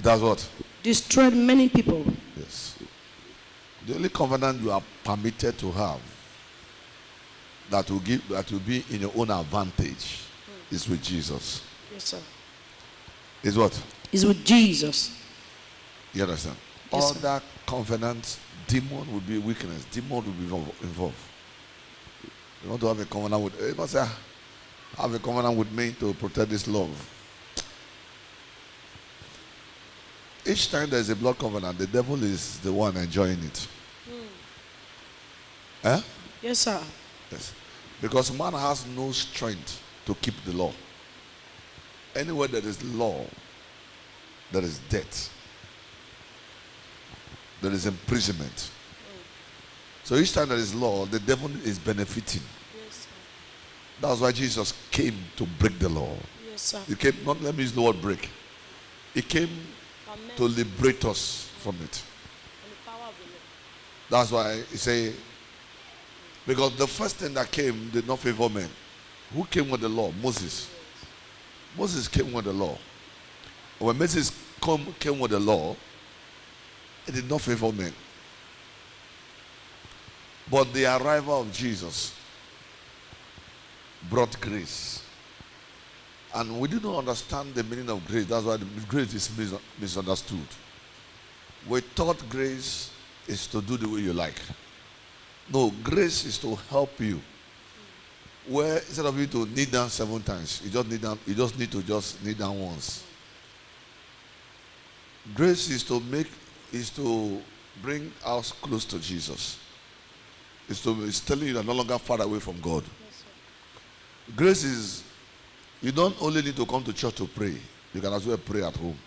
It has what? Destroyed many people. Yes. The only covenant you are permitted to have that will be in your own advantage is with Jesus. Yes, sir. Is what? Is with Jesus. You understand? Yes, All that covenants, demon will be weakness. Demon will be involved. You want to have a covenant with, you must say, have a covenant with me to protect this love. Each time there is a blood covenant, the devil is the one enjoying it. Eh? Yes, sir. Yes. Because man has no strength to keep the law. Anywhere there is law, there is death. There is imprisonment. So each time there is law, the devil is benefiting. Yes, sir. That's why Jesus came to break the law. Yes, sir. He came, not let me use the word break. He came Amen. to liberate us from it. And the power of the Lord. That's why he say, because the first thing that came did not favor men. Who came with the law? Moses. Moses came with the law. When Moses came with the law, it did not favor men. But the arrival of Jesus brought grace. And we do not understand the meaning of grace. That's why the grace is misunderstood. We thought grace is to do the way you like. No, grace is to help you. Where instead of you to kneel down 7 times, you just need to kneel down once. Grace is to bring us close to Jesus. It's telling you you're no longer far away from God. Yes, Grace is, you don't only need to come to church to pray. You can as well pray at home.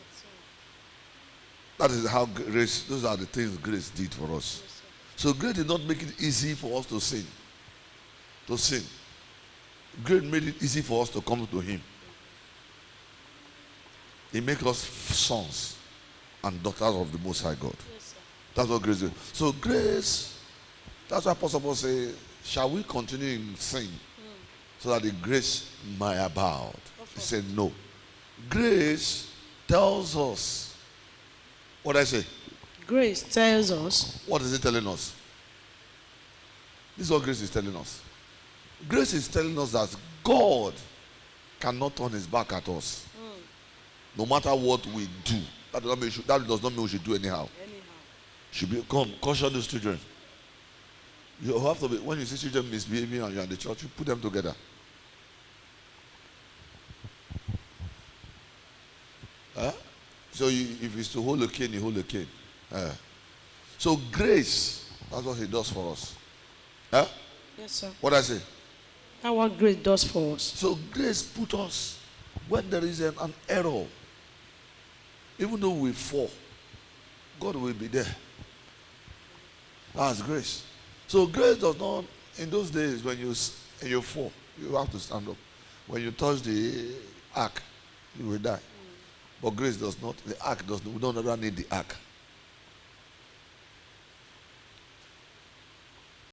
That is how grace, those are the things grace did for us. Yes, So grace did not make it easy for us to sin. Grace made it easy for us to come to him. He makes us sons and daughters of the Most High God. yes, sir. That's what grace is. So grace, that's why Apostle Paul says, shall we continue in sin so that the grace may abound? He said no. Grace tells us, what I say? Grace tells us. What is it telling us? This is what grace is telling us. Grace is telling us that God cannot turn his back at us. No matter what we do. That does not mean we should do anyhow. Should be, come, caution those children. You have to be, when you see children misbehaving and you're in the church, you put them together. So if it's to hold a cane, you hold a cane. So grace, that's what he does for us. Yes, sir. What I say? That's what grace does for us. So grace put us when there is an error. Even though we fall, God will be there. That's grace. So grace does not, in those days when you fall, you have to stand up. When you touch the ark, you will die. But grace does not, we don't ever need the ark.